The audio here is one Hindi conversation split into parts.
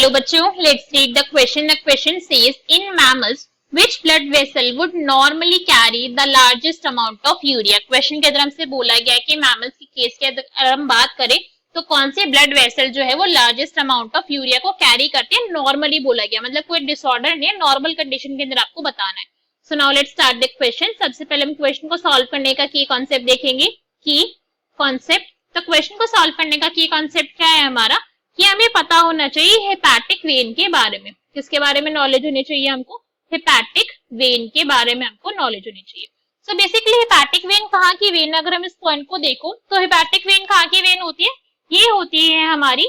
हेलो बच्चों, let's read the question. The question says in mammals which blood vessel would normally carry the largest amount of urea. Question के अंदर हमसे बोला गया है कि मैमल्स की केस के अंदर अगर हम बात करें तो कौन सी ब्लड वेसल जो है वो लार्जेस्ट अमाउंट ऑफ यूरिया को कैरी करते हैं. नॉर्मली बोला गया, मतलब कोई डिसऑर्डर नहीं है, नॉर्मल कंडीशन के अंदर आपको बताना है. So now let's start the question. सबसे पहले हम क्वेश्चन को सॉल्व करने का की कॉन्सेप्ट देखेंगे. की कॉन्सेप्ट, तो क्वेश्चन को सॉल्व करने का की कॉन्सेप्ट क्या है हमारा, कि हमें पता होना चाहिए हेपेटिक वेन के बारे में. किसके बारे में नॉलेज होनी चाहिए हमको? हेपेटिक वेन के बारे में हमको नॉलेज होनी चाहिए. सो बेसिकली हेपेटिक वेन कहाँ की वेन, अगर हम इस पॉइंट को देखो तो हेपेटिक वेन कहाँ की वेन होती है? ये होती है हमारी,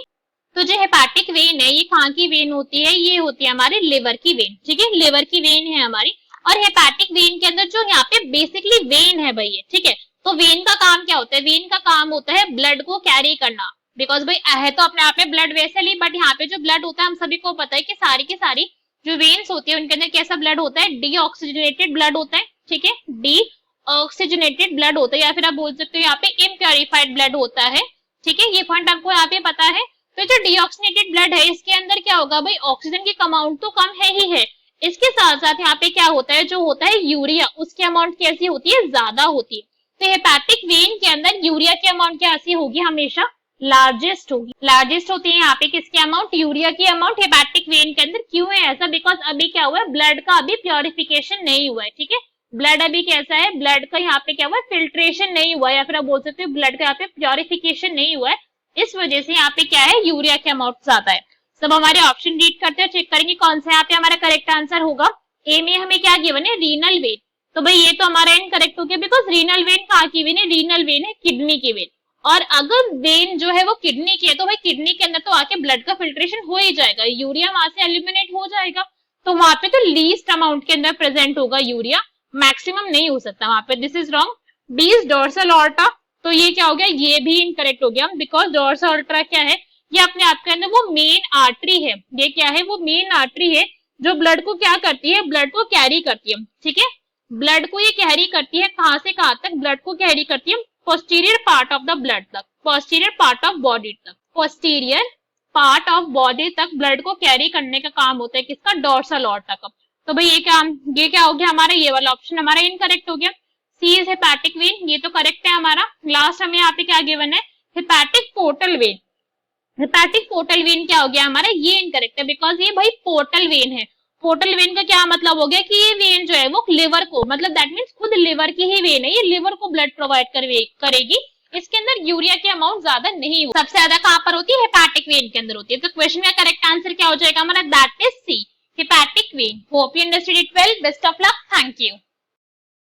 तो जो हेपेटिक वेन है ये कहाँ की वेन होती है? ये होती है हमारे लिवर की वेन. ठीक है, लिवर की वेन है हमारी. और हेपेटिक वेन के अंदर जो यहाँ पे बेसिकली वेन है भाई, ठीक है, तो वेन का काम क्या होता है? वेन का काम होता है ब्लड को कैरी करना. बिकॉज भाई है तो अपने आप में ब्लड वेसल ही, बट यहाँ पे जो ब्लड होता है हम सभी को पता है कि सारी की सारी जो वेन्स होती है उनके अंदर कैसा ब्लड होता है? डीऑक्सीजनेटेड ब्लड होता है. ठीक है, डीऑक्सीजनेटेड ब्लड होता है, या फिर आप बोल सकते हो यहाँ पे इम्प्योरिफाइड ब्लड होता है. ठीक है, ये पॉइंट आपको यहाँ पे पता है. तो जो डीऑक्सीजनेटेड ब्लड है इसके अंदर क्या होगा भाई? ऑक्सीजन की अमाउंट तो कम है ही है, इसके साथ साथ यहाँ पे क्या होता है, जो होता है यूरिया, उसकी अमाउंट कैसी होती है? ज्यादा होती है. तो हेपेटिक वेन के अंदर यूरिया की अमाउंट कैसी होगी? हमेशा लार्जेस्ट होगी. लार्जेस्ट होती है यहाँ पे किसकी अमाउंट? यूरिया की अमाउंट हेपेटिक वेन के अंदर. क्यों है ऐसा? बिकॉज अभी क्या हुआ है, ब्लड का अभी प्योरिफिकेशन नहीं हुआ है. ठीक है, ब्लड अभी कैसा है, ब्लड का यहाँ पे क्या हुआ है? फिल्ट्रेशन नहीं हुआ है, या फिर आप बोल सकते हो ब्लड का यहाँ पे प्योरिफिकेशन नहीं हुआ है. इस वजह से यहाँ पे क्या है, यूरिया की अमाउंट ज्यादा है. सब हमारे ऑप्शन रीड करते हैं, चेक करेंगे कौन सा यहाँ पे हमारा करेक्ट आंसर होगा. ए में हमें क्या गिवन है? Renal vein. तो भाई ये तो हमारा इनकरेक्ट हो गया, बिकॉज रीनल वेन कहाँ की वेन है? रीनल वेन है किडनी की वेन. और अगर वेन जो है वो किडनी की है तो भाई किडनी के अंदर तो आके ब्लड का फिल्ट्रेशन हो ही जाएगा, यूरिया वहां से एलिमिनेट हो जाएगा. तो वहां पे तो लीस्ट अमाउंट के अंदर प्रेजेंट होगा यूरिया, मैक्सिमम नहीं हो सकता वहां पे. This is wrong. D is dorsal aorta. तो ये क्या हो गया? ये भी इनकरेक्ट हो गया, बिकॉज डोर्सल ऑर्टा क्या है? ये अपने आप के अंदर वो मेन आर्टरी है. ये क्या है? वो मेन आर्टरी है जो ब्लड को क्या करती है? ब्लड को कैरी करती है. ठीक है, ब्लड को ये कैरी करती है. कहां से कहां तक ब्लड को कैरी करती है? Posterior part of the blood तक, पोस्टीरियर पार्ट ऑफ बॉडी तक, पोस्टीरियर पार्ट ऑफ बॉडी तक ब्लड को कैरी करने का काम होता है किसका? डोर्सल ऑर्टा का. तो भाई ये क्या हो गया हमारा? ये वाला ऑप्शन हमारा इनकरेक्ट हो गया. सी इज हेपेटिक वेन, ये तो करेक्ट है हमारा. लास्ट हमें यहाँ पे क्या गिवन है? Hepatic portal vein. Hepatic portal vein क्या हो गया हमारा? ये इनकरेक्ट है, बिकॉज ये भाई पोर्टल वेन है. पोर्टल वेन का क्या मतलब हो गया? कि ये वेन जो है वो लिवर को, मतलब दैट मींस खुद लिवर की ही वेन है, ये लिवर को ब्लड प्रोवाइड करेगी. इसके अंदर यूरिया की अमाउंट ज्यादा नहीं होती. सबसे ज्यादा कहां पर होती है? हेपेटिक वेन के अंदर होती है. तो क्वेश्चन का करेक्ट आंसर क्या हो जाएगा हमारा? That is C, hepatic vein. Hope you understood it well. Best of luck. Thank you.